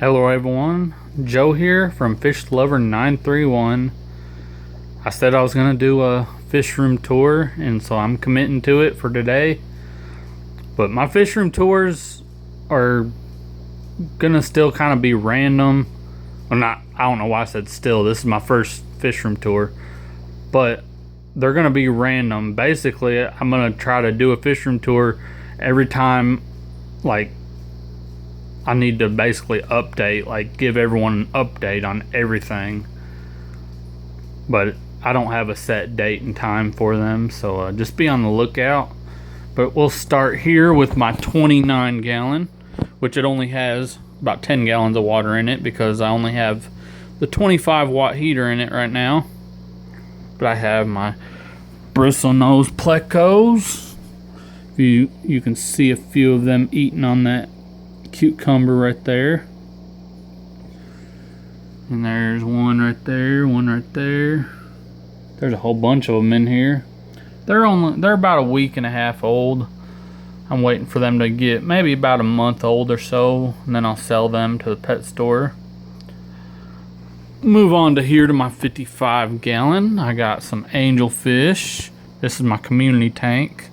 Hello everyone, Joe here from Fish Lover 931. I said I was going to do a fish room tour, and so I'm committing to it for today. But my fish room tours are going to still kind of be random. I don't know why I said still. This is my first fish room tour. But they're going to be random. Basically, I'm going to try to do a fish room tour every time, like, I need to basically update, like give everyone an update on everything. But I don't have a set date and time for them, so just be on the lookout. But we'll start here with my 29 gallon, which it only has about 10 gallons of water in it because I only have the 25 watt heater in it right now. But I have my bristlenose plecos. You can see a few of them eating on that cucumber right there, and there's one right there, one right there. There's a whole bunch of them in here. They're about a week and a half old. I'm waiting for them to get maybe about a month old or so, and then I'll sell them to the pet store. Move on to here to my 55 gallon. I got some angelfish. This is my community tank.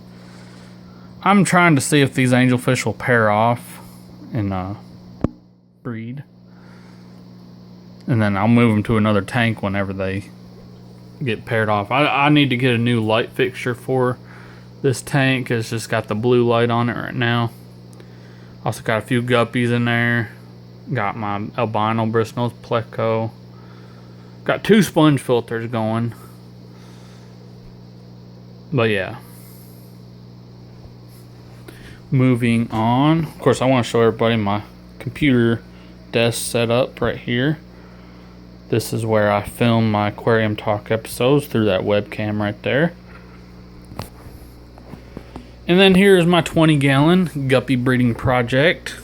I'm trying to see if these angelfish will pair off and breed, and then I'll move them to another tank whenever they get paired off. I need to get a new light fixture for this tank. It's just got the blue light on it right now. Also got a few guppies in there. Got my albino bristlenose pleco. Got 2 sponge filters going. But yeah. Moving on, of course I want to show everybody my computer desk setup right here. This is where I film my aquarium talk episodes through that webcam right there. And then here's my 20 gallon guppy breeding project.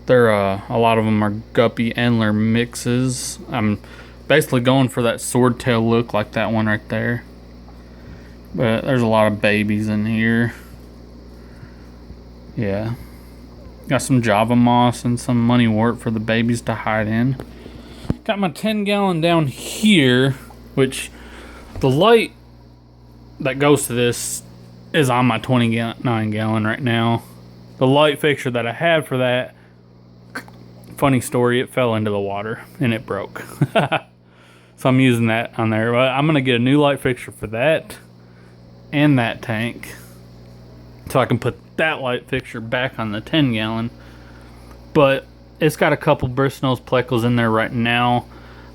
They're a lot of them are guppy antler mixes. I'm basically going for that swordtail look like that one right there. But there's a lot of babies in here. Yeah, got some Java moss and some money wort for the babies to hide in. Got my 10 gallon down here, which the light that goes to this is on my 29 gallon right now. The light fixture that I had for that, funny story, it fell into the water and it broke. So I'm using that on there. But I'm gonna get a new light fixture for that and that tank, so I can put that light fixture back on the 10 gallon. But it's got a couple bristlenose plecos in there right now.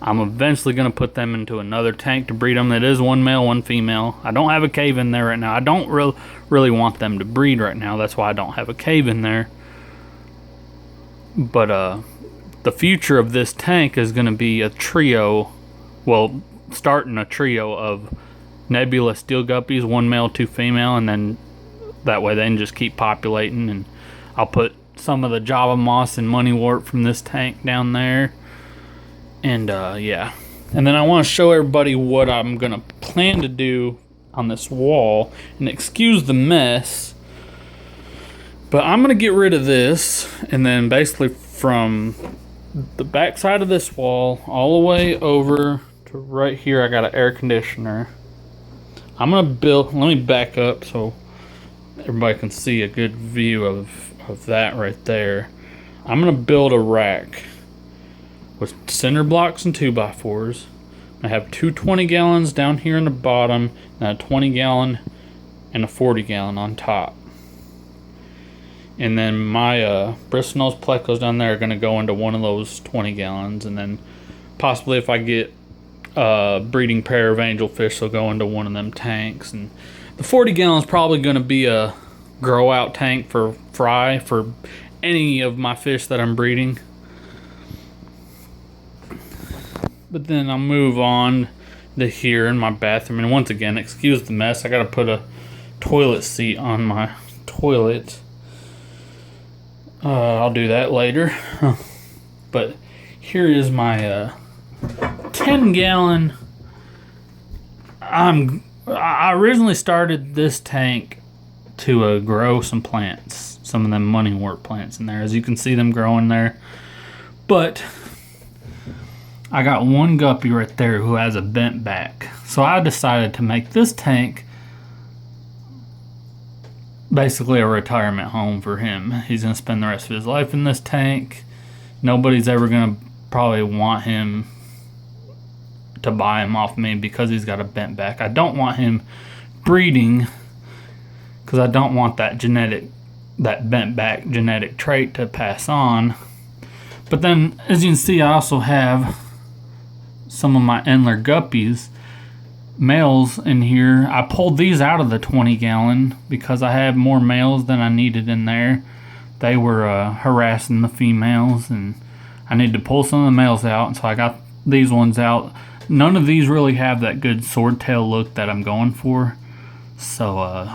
I'm eventually going to put them into another tank to breed them. It is one male, one female. I don't have a cave in there right now. I don't really want them to breed right now. That's why I don't have a cave in there. But the future of this tank is going to be a trio. Well, starting a trio of nebula steel guppies, 1 male, 2 female, and then that way they can just keep populating. And I'll put some of the Java moss and money wort from this tank down there. And yeah. And then I want to show everybody what I'm going to plan to do on this wall. And excuse the mess, but I'm going to get rid of this. And then basically from the back side of this wall all the way over to right here, I got an air conditioner. I'm going to build, let me back up so everybody can see a good view of that right there. I'm going to build a rack with cinder blocks and 2x4s. I have 2 20 gallons down here in the bottom, and a 20 gallon and a 40 gallon on top. And then my bristlenose plecos down there are going to go into one of those 20 gallons. And then possibly if I get a breeding pair of angelfish, they'll go into one of them tanks. And the 40 gallon is probably going to be a grow out tank for fry for any of my fish that I'm breeding. But then I'll move on to here in my bathroom. And once again, excuse the mess. I got to put a toilet seat on my toilet. I'll do that later. But here is my 10 gallon. I originally started this tank to grow some plants, some of them money wort plants in there. As you can see them growing there. But I got one guppy right there who has a bent back. So I decided to make this tank basically a retirement home for him. He's going to spend the rest of his life in this tank. Nobody's ever going to probably want him to buy him off me because he's got a bent back. I don't want him breeding because I don't want that bent back genetic trait to pass on. But then, as you can see, I also have some of my Endler guppies, males in here. I pulled these out of the 20 gallon because I had more males than I needed in there. They were harassing the females, and I needed to pull some of the males out, and so I got these ones out. None of these really have that good swordtail look that I'm going for, so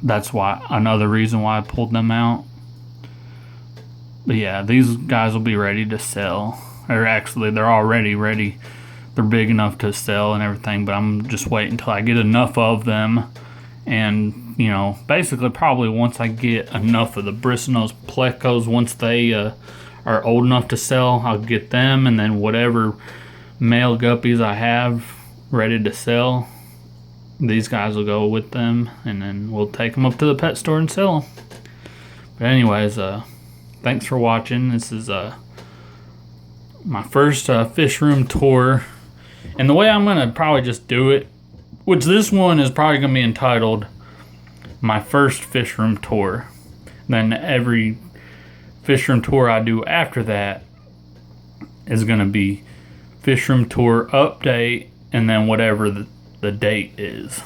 that's why another reason why I pulled them out. But yeah, these guys will be ready to sell. Or actually, they're already ready. They're big enough to sell and everything, but I'm just waiting until I get enough of them. And, you know, basically probably once I get enough of the bristlenose plecos, once they are old enough to sell, I'll get them. And then whatever male guppies I have ready to sell, these guys will go with them. And then we'll take them up to the pet store and sell them. But anyways, thanks for watching. This is my first fish room tour. And the way I'm going to probably just do it, which this one is probably going to be entitled My First Fish Room Tour. Then every fish room tour I do after that is going to be fish room tour update and then whatever the date is.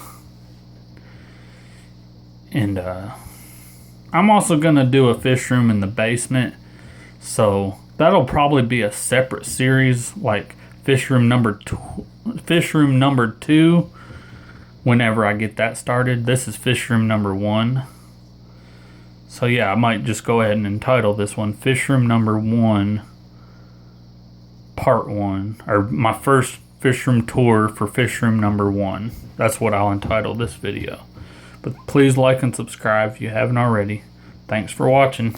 And I'm also going to do a fish room in the basement. So that'll probably be a separate series, like fish room number 2 whenever I get that started. This is fish room number 1. So yeah, I might just go ahead and entitle this one Fish Room Number 1 Part 1, or my first fish room tour for fish room number 1. That's what I'll entitle this video. But please like and subscribe if you haven't already. Thanks for watching.